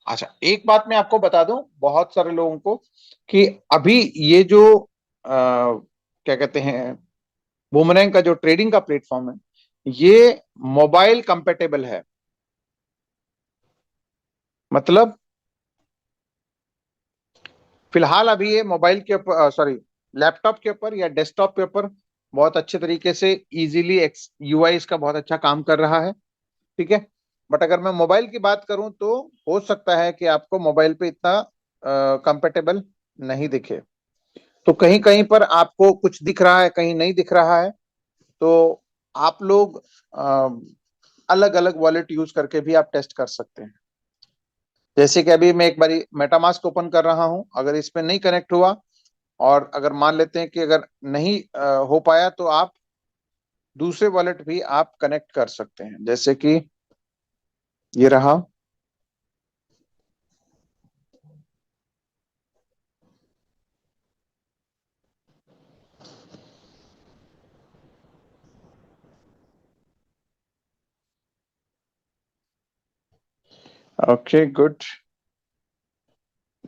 अच्छा, एक बात मैं आपको बता दूं बहुत सारे लोगों को कि अभी ये जो क्या कहते हैं, बूमरैंग का जो ट्रेडिंग का प्लेटफॉर्म है, ये मोबाइल कंपेटेबल है। मतलब फिलहाल अभी ये मोबाइल के ऊपर, सॉरी, लैपटॉप के ऊपर या डेस्कटॉप के ऊपर बहुत अच्छे तरीके से इजीली यूआई इसका बहुत अच्छा काम कर रहा है। ठीक है। बट अगर मैं मोबाइल की बात करूं तो हो सकता है कि आपको मोबाइल पे इतना कंपेटेबल नहीं दिखे। तो कहीं कहीं पर आपको कुछ दिख रहा है, कहीं नहीं दिख रहा है। तो आप लोग अलग अलग वॉलेट यूज करके भी आप टेस्ट कर सकते हैं। जैसे कि अभी मैं एक बारी मेटामास्क ओपन कर रहा हूं, अगर इसमें नहीं कनेक्ट हुआ, और अगर मान लेते हैं कि अगर नहीं हो पाया, तो आप दूसरे वॉलेट भी आप कनेक्ट कर सकते हैं, जैसे कि ये रहा। Okay, good.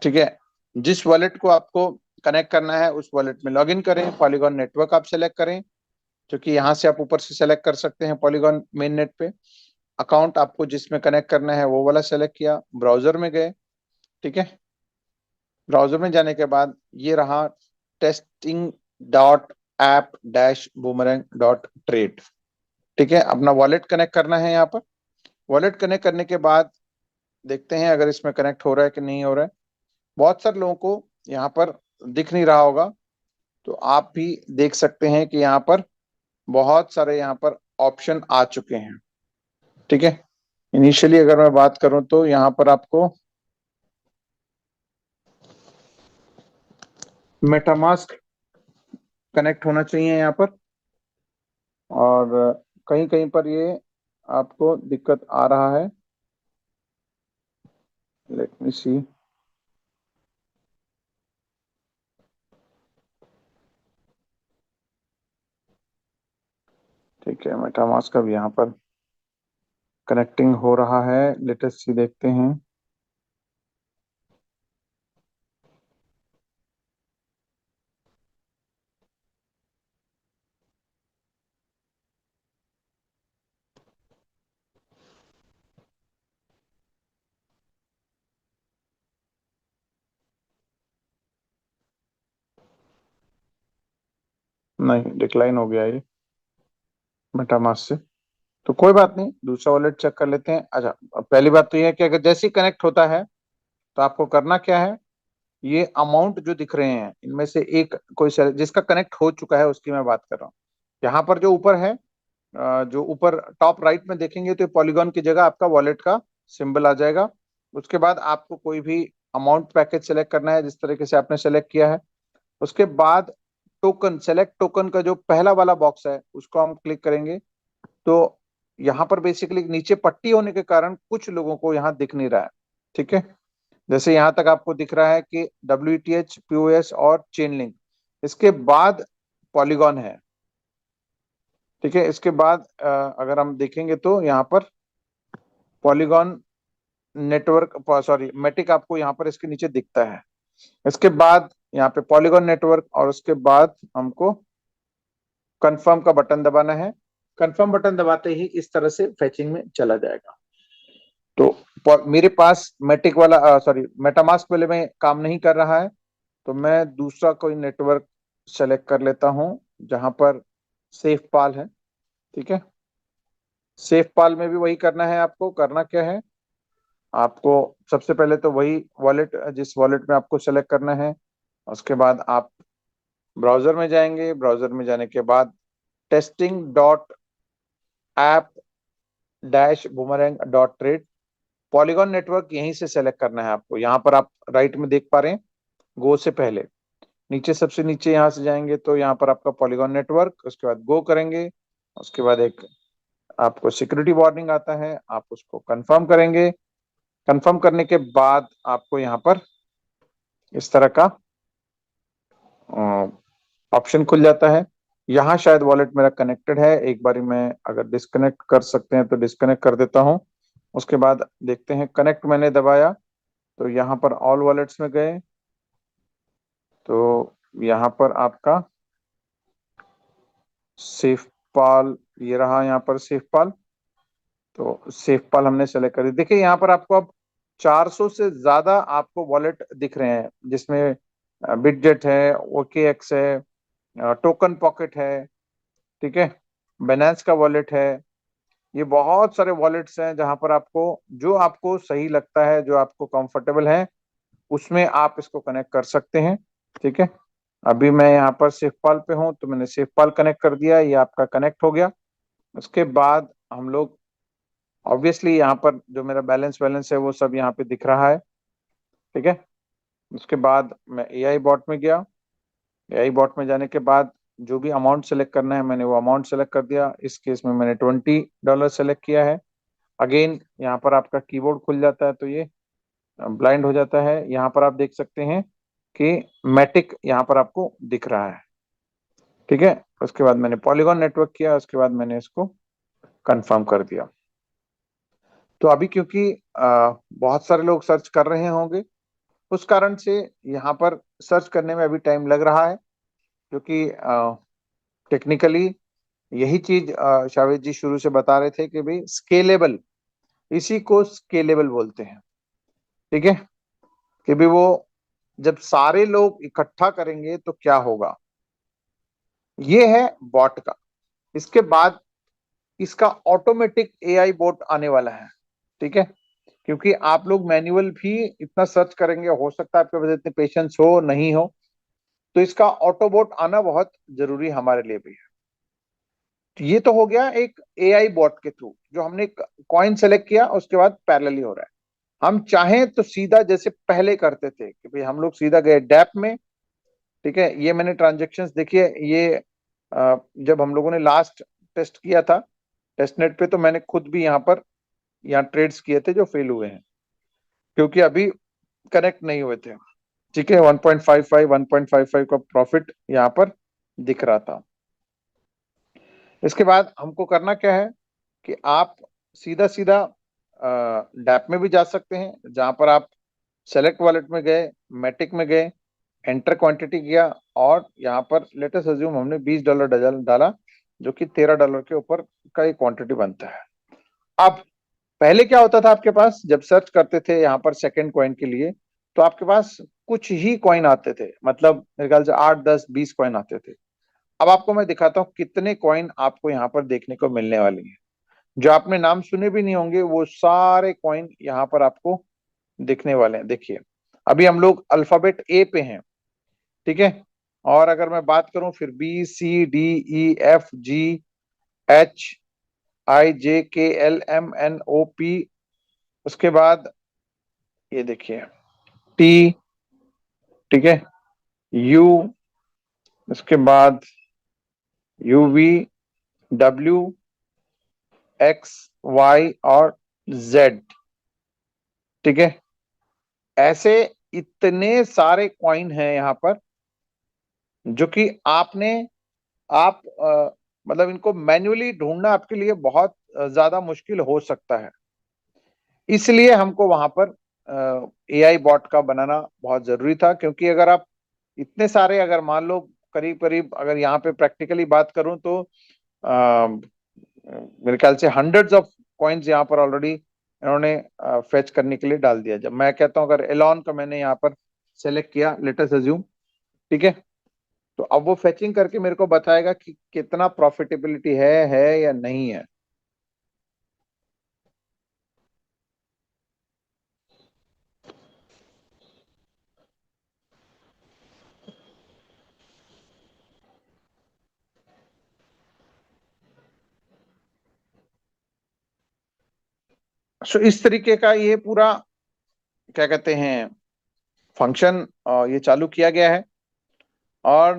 ठीक है। जिस वॉलेट को आपको कनेक्ट करना है उस वॉलेट में लॉगिन करें, पॉलीगॉन नेटवर्क आप सेलेक्ट करें, जो कि यहाँ से आप ऊपर से सेलेक्ट कर सकते हैं पॉलीगॉन मेन नेट पे। अकाउंट आपको जिसमें कनेक्ट करना है वो वाला सेलेक्ट किया, ब्राउजर में गए। ठीक है। ब्राउजर में जाने के बाद ये रहा, testing dot app dash boomerang dot trade. ठीक है, अपना वॉलेट कनेक्ट करना है यहाँ पर। वॉलेट कनेक्ट करने के बाद देखते हैं अगर इसमें कनेक्ट हो रहा है कि नहीं हो रहा है। बहुत सारे लोगों को यहाँ पर दिख नहीं रहा होगा, तो आप भी देख सकते हैं कि यहाँ पर बहुत सारे यहाँ पर ऑप्शन आ चुके हैं। ठीक है। इनिशियली अगर मैं बात करूं तो यहाँ पर आपको मेटामास्क कनेक्ट होना चाहिए यहाँ पर, और कहीं कहीं पर ये आपको दिक्कत आ रहा है। लेट मी सी। ठीक है, मेटामास्क का भी यहाँ पर कनेक्टिंग हो रहा है। लेटेस्ट सी देखते हैं। नहीं, डिक्लाइन हो गया ये मेटामास्क से। तो कोई बात नहीं, दूसरा वॉलेट चेक कर लेते हैं। अच्छा, अब पहली बात तो ये है कि अगर जैसे ही कनेक्ट होता है तो आपको करना क्या है, ये अमाउंट जो दिख रहे हैं इनमें से एक कोई जिसका कनेक्ट हो चुका है उसकी मैं बात कर रहा हूँ। यहाँ पर जो ऊपर है, जो ऊपर टॉप राइट में देखेंगे तो पॉलीगॉन की जगह आपका वॉलेट का सिंबल आ जाएगा। उसके बाद आपको कोई भी अमाउंट पैकेज सेलेक्ट करना है, जिस तरीके से आपने सेलेक्ट किया है। उसके बाद टोकन, सेलेक्ट टोकन का जो पहला वाला बॉक्स है उसको हम क्लिक करेंगे। तो यहाँ पर बेसिकली नीचे पट्टी होने के कारण कुछ लोगों को यहाँ दिख नहीं रहा है। ठीक है। जैसे यहाँ तक आपको दिख रहा है कि WTH, POS और चेन लिंक, इसके बाद पॉलीगॉन है। ठीक है। इसके बाद अगर हम देखेंगे तो यहाँ पर पॉलीगॉन नेटवर्क, सॉरी, मेटिक आपको यहाँ पर इसके नीचे दिखता है। इसके बाद यहाँ पे पॉलीगॉन नेटवर्क, और उसके बाद हमको कंफर्म का बटन दबाना है। कंफर्म बटन दबाते ही इस तरह से फेचिंग में चला जाएगा। तो मेरे पास मेटिक वाला, सॉरी, मेटामास्क वाले में काम नहीं कर रहा है, तो मैं दूसरा कोई नेटवर्क सेलेक्ट कर लेता हूं जहां पर सेफ पाल है। ठीक है। सेफ पाल में भी वही करना है। आपको करना क्या है, आपको सबसे पहले तो वही वॉलेट, जिस वॉलेट में आपको सेलेक्ट करना है, उसके बाद आप ब्राउजर में जाएंगे। ब्राउजर में जाने के बाद testing dot app dash boomerang dot trade, polygon network यहीं से सेलेक्ट करना है आपको। यहाँ पर आप राइट में देख पा रहे हैं, गो से पहले नीचे, सबसे नीचे यहाँ से जाएंगे तो यहाँ पर आपका पॉलीगॉन नेटवर्क, उसके बाद गो करेंगे। उसके बाद एक आपको सिक्योरिटी वार्निंग आता है, आप उसको कंफर्म करेंगे। कंफर्म करने के बाद आपको यहाँ पर इस तरह का ऑप्शन खुल जाता है। यहाँ शायद वॉलेट मेरा कनेक्टेड है, एक बारी मैं अगर डिस्कनेक्ट कर सकते हैं तो डिस्कनेक्ट कर देता हूँ। उसके बाद देखते हैं, कनेक्ट मैंने दबाया, तो यहाँ पर ऑल वॉलेट्स में गए, तो यहाँ पर आपका सेफपाल, ये रहा यहाँ पर सेफपाल। तो सेफपाल हमने सेलेक्ट कर दी। देखिए यहाँ पर आपको अब 400 से ज्यादा आपको वॉलेट दिख रहे हैं, जिसमें बिटजेट है, OKX है, टोकन पॉकेट है, ठीक है, Binance का वॉलेट है। ये बहुत सारे वॉलेट्स हैं जहां पर आपको जो आपको सही लगता है, जो आपको कंफर्टेबल है, उसमें आप इसको कनेक्ट कर सकते हैं। ठीक है, अभी मैं यहाँ पर सेफपाल पे हूँ, तो मैंने सेफपाल कनेक्ट कर दिया, ये आपका कनेक्ट हो गया। उसके बाद हम लोग ऑब्वियसली यहाँ पर जो मेरा बैलेंस बैलेंस है वो सब यहाँ पे दिख रहा है। ठीक है, उसके बाद मैं AI बॉट में गया। AI बॉट में जाने के बाद जो भी अमाउंट सेलेक्ट करना है मैंने वो अमाउंट सेलेक्ट कर दिया। इस केस में मैंने $20 सेलेक्ट किया है। अगेन यहाँ पर आपका कीबोर्ड खुल जाता है, तो ये ब्लाइंड हो जाता है। यहाँ पर आप देख सकते हैं कि मैटिक यहाँ पर आपको दिख रहा है। ठीक है, उसके बाद मैंने पॉलीगॉन नेटवर्क किया, उसके बाद मैंने इसको कंफर्म कर दिया। तो अभी क्योंकि बहुत सारे लोग सर्च कर रहे होंगे, उस कारण से यहाँ पर सर्च करने में अभी टाइम लग रहा है, क्योंकि टेक्निकली यही चीज शावेद जी शुरू से बता रहे थे कि भाई स्केलेबल, इसी को स्केलेबल बोलते हैं। ठीक है, कि भाई वो जब सारे लोग इकट्ठा करेंगे तो क्या होगा, ये है बॉट का। इसके बाद इसका ऑटोमेटिक AI बॉट आने वाला है। ठीक है, क्योंकि आप लोग मैन्युअल भी इतना सर्च करेंगे, हो सकता है आपके पास इतने पेशेंस हो नहीं हो, तो इसका ऑटोबॉट आना बहुत जरूरी हमारे लिए भी है। तो ये तो हो गया एक AI बॉट के थ्रू, जो हमने कॉइन सेलेक्ट किया, उसके बाद पैरेलली हो रहा है। हम चाहें तो सीधा जैसे पहले करते थे कि भाई हम लोग सीधा गए डैप में। ठीक है, ये मैंने ट्रांजेक्शन्स देखिए, ये जब हम लोगों ने लास्ट टेस्ट किया था टेस्टनेट पे, तो मैंने खुद भी यहाँ ट्रेड्स किए थे जो फेल हुए हैं, क्योंकि अभी कनेक्ट नहीं हुए थे। ठीक है, 1.55 का प्रॉफिट यहाँ पर दिख रहा था। इसके बाद हमको करना क्या है कि आप सीधा सीधा डैप में भी जा सकते हैं, जहां पर आप सेलेक्ट वॉलेट में गए, मैटिक में गए, एंटर क्वांटिटी किया, और यहाँ पर लेटेस्ट अज्यूम हमने $20 डाला, जो कि $13 के ऊपर का एक क्वांटिटी बनता है। अब पहले क्या होता था आपके पास, जब सर्च करते थे यहाँ पर सेकंड कॉइन के लिए, तो आपके पास कुछ ही कॉइन आते थे, मतलब मेरे ख्याल से 8 10 20 कॉइन आते थे। अब आपको मैं दिखाता हूँ कितने कॉइन आपको यहाँ पर देखने को मिलने वाली है। जो आपने नाम सुने भी नहीं होंगे, वो सारे कॉइन यहाँ पर आपको दिखने वाले हैं। देखिए, अभी हम लोग अल्फाबेट A पे हैं। ठीक है, और अगर मैं बात करूं फिर BCDEFGHIJKLMNOP, उसके बाद ये देखिए T, ठीक है, U, उसके बाद UVWXY और Z। ठीक है, ऐसे इतने सारे कॉइन हैं यहाँ पर, जो कि आप मतलब इनको मैन्युअली ढूंढना आपके लिए बहुत ज्यादा मुश्किल हो सकता है। इसलिए हमको वहां पर AI बॉट का बनाना बहुत जरूरी था, क्योंकि अगर आप इतने सारे, अगर मान लो करीब करीब, अगर यहाँ पे प्रैक्टिकली बात करूं तो मेरे ख्याल से हंड्रेड्स ऑफ कॉइन्स यहाँ पर ऑलरेडी इन्होंने फेच करने के लिए डाल दिया। जब मैं कहता हूँ, अगर एलॉन का मैंने यहाँ पर सेलेक्ट किया, लेटेस्ट अज्यूम, ठीक है, तो अब वो फेचिंग करके मेरे को बताएगा कि कितना प्रॉफिटेबिलिटी है या नहीं है। सो इस तरीके का ये पूरा क्या कहते हैं फंक्शन ये चालू किया गया है। और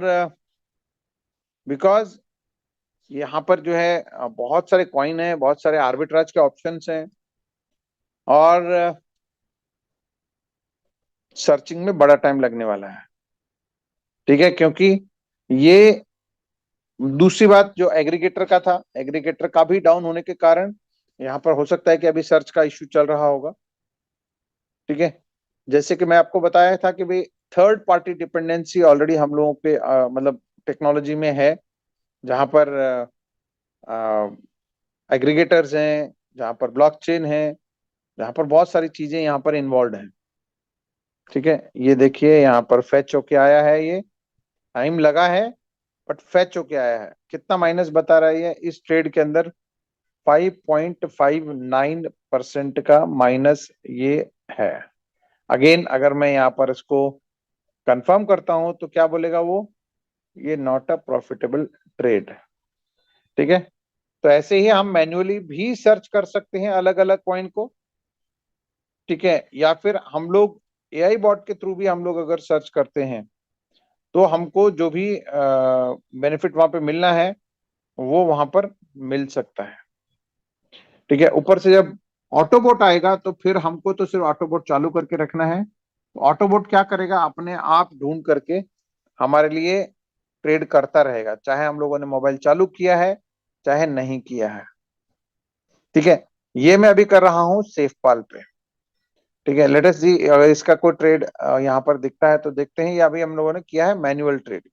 बिकॉज यहाँ पर जो है बहुत सारे कॉइन है, बहुत सारे आर्बिट्राज के ऑप्शंस हैं, और सर्चिंग में बड़ा टाइम लगने वाला है। ठीक है, क्योंकि ये दूसरी बात जो एग्रीगेटर का था, एग्रीगेटर का भी डाउन होने के कारण यहाँ पर हो सकता है कि अभी सर्च का इश्यू चल रहा होगा। ठीक है, जैसे कि मैं आपको बताया था कि भाई थर्ड पार्टी डिपेंडेंसी ऑलरेडी हम लोगों पे मतलब टेक्नोलॉजी में है, जहां पर एग्रीगेटर्स हैं, जहां पर ब्लॉकचेन है, जहां पर बहुत सारी चीजें यहाँ पर इन्वॉल्व हैं। ठीक है, ये देखिए यहाँ पर फैच होके आया है, ये टाइम लगा है बट फैच होके आया है। कितना माइनस बता रहा है ये इस ट्रेड के अंदर? 5.59% का माइनस ये है। अगेन अगर मैं यहाँ पर इसको कंफर्म करता हूं तो क्या बोलेगा वो? ये नॉट अ प्रॉफिटेबल ट्रेड। ठीक है, तो ऐसे ही हम मैन्युअली भी सर्च कर सकते हैं अलग अलग कॉइन को। ठीक है, या फिर हम लोग एआई बॉट के थ्रू भी हम लोग अगर सर्च करते हैं तो हमको जो भी बेनिफिट वहां पे मिलना है वो वहां पर मिल सकता है। ठीक है, ऊपर से जब ऑटोबोट आएगा तो फिर हमको तो सिर्फ ऑटोबोट चालू करके रखना है। ऑटोबोट क्या करेगा? अपने आप ढूंढ करके हमारे लिए ट्रेड करता रहेगा, चाहे हम लोगों ने मोबाइल चालू किया है चाहे नहीं किया है। ठीक है, ये मैं अभी कर रहा हूँ सेफपाल पे। ठीक है, लेटेस्ट जी अगर इसका कोई ट्रेड यहाँ पर दिखता है तो देखते हैं। ये अभी हम लोगों ने किया है मैनुअल ट्रेड।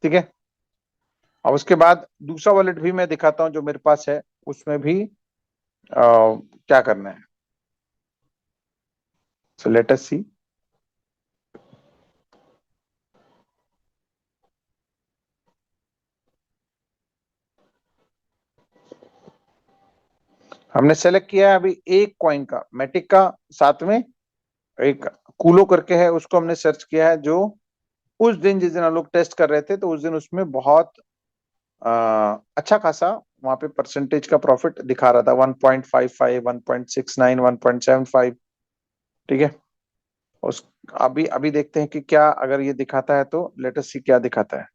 ठीक है, और उसके बाद दूसरा वॉलेट भी मैं दिखाता हूँ जो मेरे पास है, उसमें भी क्या करना है। सो लेट अस सी। हमने सेलेक्ट किया है अभी एक कॉइन का, मैटिक का, साथ में एक कूलो करके है, उसको हमने सर्च किया है। जो उस दिन जिस दिन हम लोग टेस्ट कर रहे थे तो उस दिन उसमें बहुत अच्छा खासा वहां पे परसेंटेज का प्रॉफिट दिखा रहा था, 1.55, 1.69, 1.75। ठीक है, उस अभी अभी देखते हैं कि क्या अगर ये दिखाता है, तो लेट अस सी क्या दिखाता है।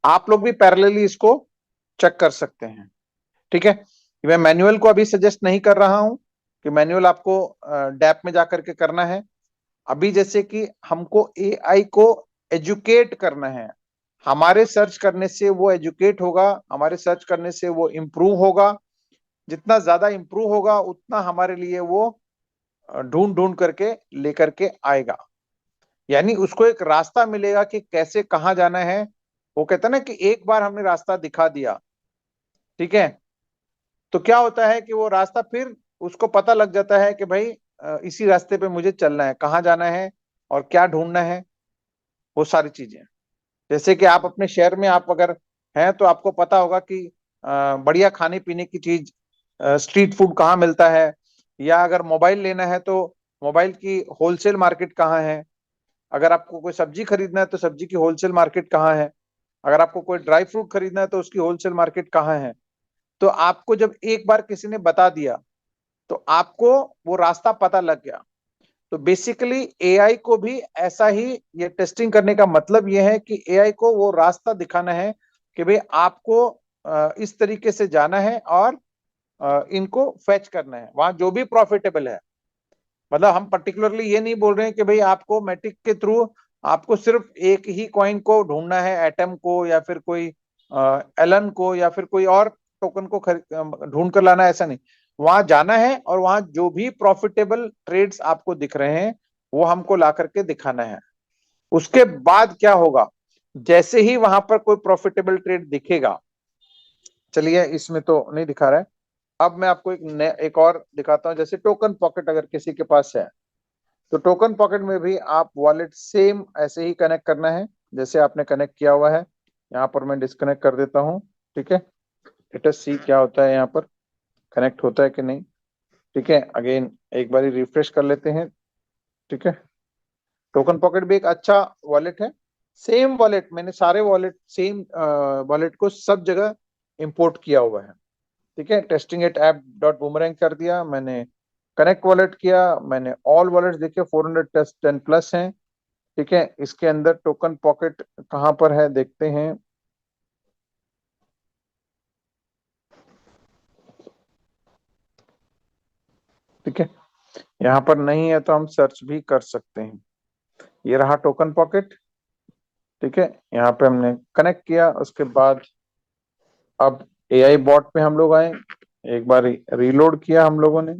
आप लोग भी पैरेलली इसको चेक कर सकते हैं। ठीक है, मैं मैनुअल को अभी सजेस्ट नहीं कर रहा हूं कि मैनुअल आपको डैप में जाकर के करना है। अभी जैसे कि हमको एआई को एजुकेट करना है, हमारे सर्च करने से वो एजुकेट होगा, हमारे सर्च करने से वो इम्प्रूव होगा। जितना ज्यादा इम्प्रूव होगा उतना हमारे लिए वो ढूंढ ढूंढ करके लेकर के आएगा। यानी उसको एक रास्ता मिलेगा कि कैसे कहाँ जाना है। वो कहता है ना कि एक बार हमने रास्ता दिखा दिया, ठीक है, तो क्या होता है कि वो रास्ता फिर उसको पता लग जाता है कि भाई इसी रास्ते पे मुझे चलना है, कहाँ जाना है और क्या ढूंढना है, वो सारी चीजें। जैसे कि आप अपने शहर में आप अगर हैं तो आपको पता होगा कि बढ़िया खाने पीने की चीज, स्ट्रीट फूड कहाँ मिलता है, या अगर मोबाइल लेना है तो मोबाइल की होलसेल मार्केट कहाँ है। अगर आपको कोई सब्जी खरीदना है तो सब्जी की होलसेल मार्केट कहाँ है। अगर आपको कोई ड्राई फ्रूट खरीदना है तो उसकी होलसेल मार्केट कहाँ है। तो आपको जब एक बार किसी ने बता दिया तो आपको वो रास्ता पता लग गया। तो बेसिकली एआई को भी ऐसा ही, ये टेस्टिंग करने का मतलब ये है कि एआई को वो रास्ता दिखाना है कि भाई आपको इस तरीके से जाना है और इनको फैच करना है वहां जो भी प्रॉफिटेबल है। मतलब हम पर्टिकुलरली ये नहीं बोल रहे हैं कि भाई आपको मैटिक के थ्रू आपको सिर्फ एक ही कॉइन को ढूंढना है, एटम को या फिर कोई एलन को या फिर कोई और टोकन को ढूंढ कर लाना है, ऐसा नहीं। वहां जाना है और वहां जो भी प्रॉफिटेबल ट्रेड्स आपको दिख रहे हैं वो हमको ला करके दिखाना है। उसके बाद क्या होगा, जैसे ही वहां पर कोई प्रॉफिटेबल ट्रेड दिखेगा, चलिए इसमें तो नहीं दिखा रहा है, अब मैं आपको एक और दिखाता हूं। जैसे टोकन पॉकेट अगर किसी के पास है तो टोकन पॉकेट में भी आप वॉलेट सेम ऐसे ही कनेक्ट करना है जैसे आपने कनेक्ट किया हुआ है। यहाँ पर मैं डिस्कनेक्ट कर देता हूँ। ठीक है, लेट अस सी क्या होता है यहाँ पर, कनेक्ट होता है कि नहीं। ठीक है, अगेन एक बार रिफ्रेश कर लेते हैं। ठीक है, टोकन पॉकेट भी एक अच्छा वॉलेट है। सेम वॉलेट, मैंने सारे वॉलेट सेम वॉलेट को सब जगह इंपोर्ट किया हुआ है। ठीक है, testing at app dot boomerang कर दिया मैंने, कनेक्ट वॉलेट किया मैंने, ऑल वॉलेट्स देखिए 410 प्लस हैं। ठीक है, इसके अंदर टोकन पॉकेट कहाँ पर है देखते हैं। ठीक है, यहाँ पर नहीं है तो हम सर्च भी कर सकते हैं। ये रहा टोकन पॉकेट। ठीक है, यहाँ पे हमने कनेक्ट किया, उसके बाद अब एआई बॉट पे हम लोग आए, एक बार रीलोड किया हम लोगों ने,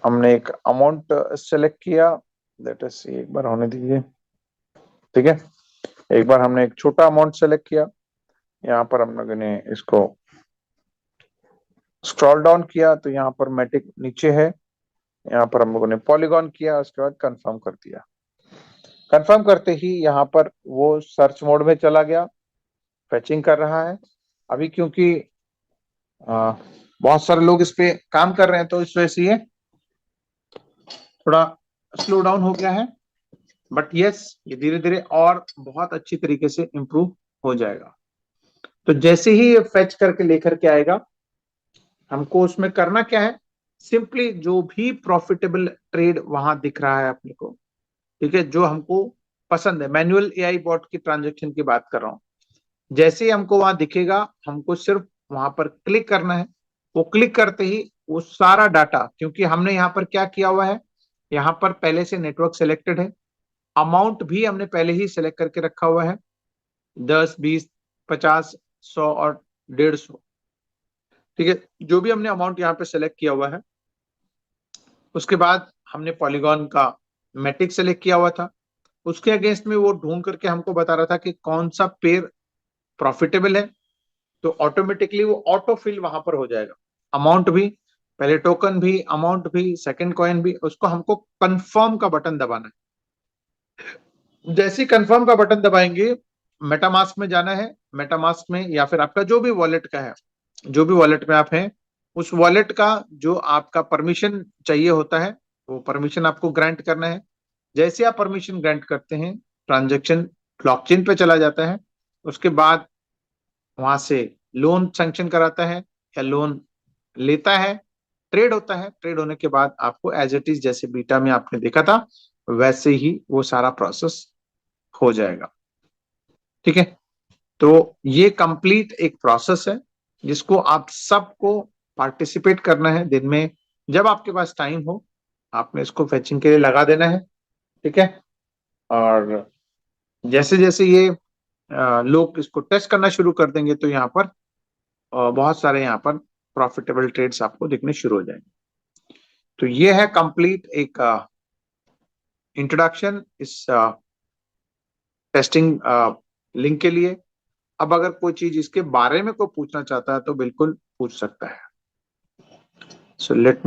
हमने एक अमाउंट सेलेक्ट किया, लेट अस सी, एक बार होने दीजिए, ठीक है। एक बार हमने एक छोटा अमाउंट सेलेक्ट किया, यहाँ पर हम लोगों ने इसको स्क्रॉल डाउन किया तो यहाँ पर मैटिक नीचे है, यहाँ पर हम लोगों ने पॉलीगॉन किया, उसके बाद कंफर्म कर दिया। कंफर्म करते ही यहाँ पर वो सर्च मोड में चला गया, फेचिंग कर रहा है। अभी क्योंकि बहुत सारे लोग इस पे काम कर रहे हैं तो इस वजह से ये थोड़ा स्लो डाउन हो गया है, बट यस, ये धीरे धीरे और बहुत अच्छी तरीके से इंप्रूव हो जाएगा। तो जैसे ही ये फेच करके लेकर के आएगा, हमको उसमें करना क्या है, सिंपली जो भी प्रॉफिटेबल ट्रेड वहां दिख रहा है अपने को, ठीक है, जो हमको पसंद है, मैनुअल एआई बॉट की ट्रांजेक्शन की बात कर रहा हूं, जैसे ही हमको वहां दिखेगा, हमको सिर्फ वहां पर क्लिक करना है। वो क्लिक करते ही वो सारा डाटा, क्योंकि हमने यहाँ पर क्या किया हुआ है, यहाँ पर पहले से नेटवर्क सिलेक्टेड है, अमाउंट भी हमने पहले ही सिलेक्ट करके रखा हुआ है, 10, 20, 50, 100 और 150, ठीक है, जो भी हमने अमाउंट यहाँ पे सेलेक्ट किया हुआ है। उसके बाद हमने पॉलीगॉन का मैट्रिक सेलेक्ट किया हुआ था, उसके अगेंस्ट में वो ढूंढ करके हमको बता रहा था कि कौन सा पेयर प्रॉफिटेबल है, तो ऑटोमेटिकली वो ऑटो फिल वहां पर हो जाएगा, अमाउंट भी, पहले टोकन भी, अमाउंट भी, सेकंड कॉइन भी। उसको हमको कंफर्म का बटन दबाना है, जैसे ही कंफर्म का बटन दबाएंगे, मेटामास्क में जाना है, मेटामास्क में या फिर आपका जो भी वॉलेट का है, जो भी वॉलेट में आप हैं, उस वॉलेट का जो आपका परमिशन चाहिए होता है, वो परमिशन आपको ग्रांट करना है। जैसे आप परमिशन ग्रांट करते हैं, ट्रांजेक्शन ब्लॉकचेन पे चला जाता है, उसके बाद वहां से लोन सैंक्शन कराता है या लोन लेता है, ट्रेड होता है, ट्रेड होने के बाद आपको एज इट इज जैसे बीटा में आपने देखा था वैसे ही वो सारा प्रोसेस हो जाएगा, ठीक है। तो ये कंप्लीट एक प्रोसेस है जिसको आप सबको पार्टिसिपेट करना है, दिन में जब आपके पास टाइम हो आपने इसको फेचिंग के लिए लगा देना है, ठीक है। और जैसे जैसे ये लोग इसको टेस्ट करना शुरू कर देंगे तो यहाँ पर बहुत सारे यहाँ पर प्रॉफिटेबल ट्रेड्स आपको दिखने शुरू हो जाएंगे। तो ये है कंप्लीट एक इंट्रोडक्शन इस टेस्टिंग लिंक के लिए। अब अगर कोई चीज इसके बारे में कोई पूछना चाहता है तो बिल्कुल पूछ सकता है। So let